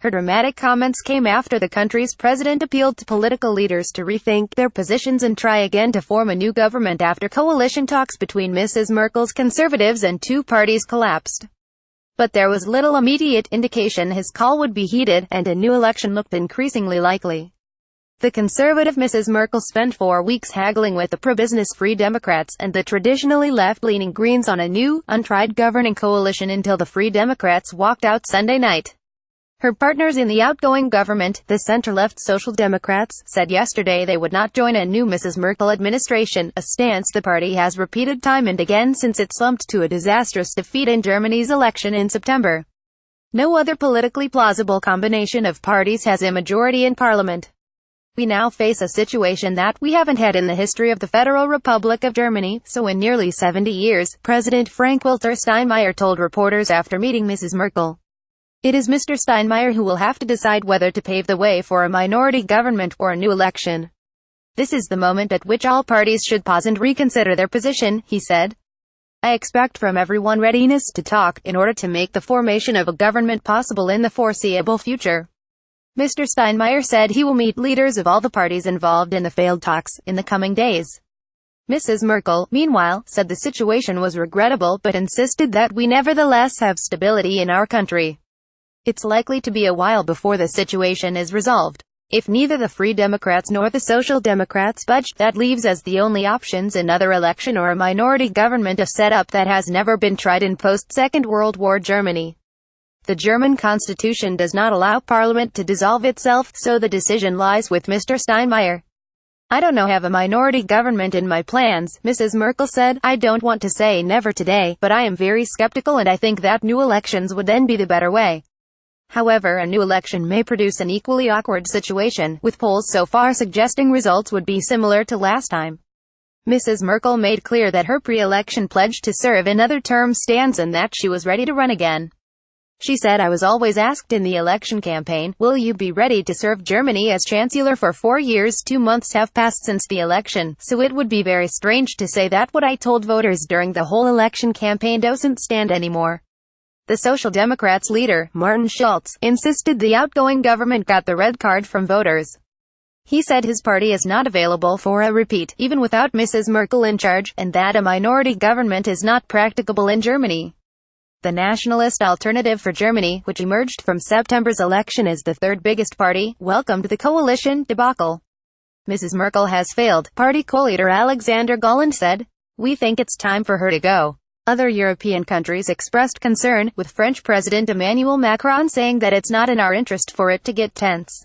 Her dramatic comments came after the country's president appealed to political leaders to rethink their positions and try again to form a new government after coalition talks between Mrs Merkel's Conservatives and two parties collapsed. But there was little immediate indication his call would be heeded, and a new election looked increasingly likely. The conservative Mrs Merkel spent 4 weeks haggling with the pro-business Free Democrats and the traditionally left-leaning Greens on a new, untried governing coalition until the Free Democrats walked out Sunday night. Her partners in the outgoing government, the center-left Social Democrats, said yesterday they would not join a new Mrs Merkel administration, a stance the party has repeated time and again since it slumped to a disastrous defeat in Germany's election in September. No other politically plausible combination of parties has a majority in parliament. We now face a situation that we haven't had in the history of the Federal Republic of Germany, so in nearly 70 years, President Frank-Walter Steinmeier told reporters after meeting Mrs Merkel. It is Mr. Steinmeier who will have to decide whether to pave the way for a minority government or a new election. This is the moment at which all parties should pause and reconsider their position, he said. I expect from everyone readiness to talk, in order to make the formation of a government possible in the foreseeable future. Mr. Steinmeier said he will meet leaders of all the parties involved in the failed talks in the coming days. Mrs. Merkel, meanwhile, said the situation was regrettable but insisted that we nevertheless have stability in our country. It's likely to be a while before the situation is resolved. If neither the Free Democrats nor the Social Democrats budge, that leaves as the only options another election or a minority government, a setup that has never been tried in post-Second World War Germany. The German constitution does not allow parliament to dissolve itself, so the decision lies with Mr. Steinmeier. I don't have a minority government in my plans, Mrs. Merkel said. I don't want to say never today, but I am very skeptical and I think that new elections would then be the better way. However, a new election may produce an equally awkward situation, with polls so far suggesting results would be similar to last time. Mrs. Merkel made clear that her pre-election pledge to serve another term stands and that she was ready to run again. She said, I was always asked in the election campaign, will you be ready to serve Germany as Chancellor for 4 years? 2 months have passed since the election, so it would be very strange to say that what I told voters during the whole election campaign doesn't stand anymore. The Social Democrats' leader, Martin Schulz, insisted the outgoing government got the red card from voters. He said his party is not available for a repeat, even without Mrs. Merkel in charge, and that a minority government is not practicable in Germany. The Nationalist Alternative for Germany, which emerged from September's election as the third biggest party, welcomed the coalition debacle. Mrs. Merkel has failed, party co-leader Alexander Gauland said. We think it's time for her to go. Other European countries expressed concern, with French President Emmanuel Macron saying that it's not in our interest for it to get tense.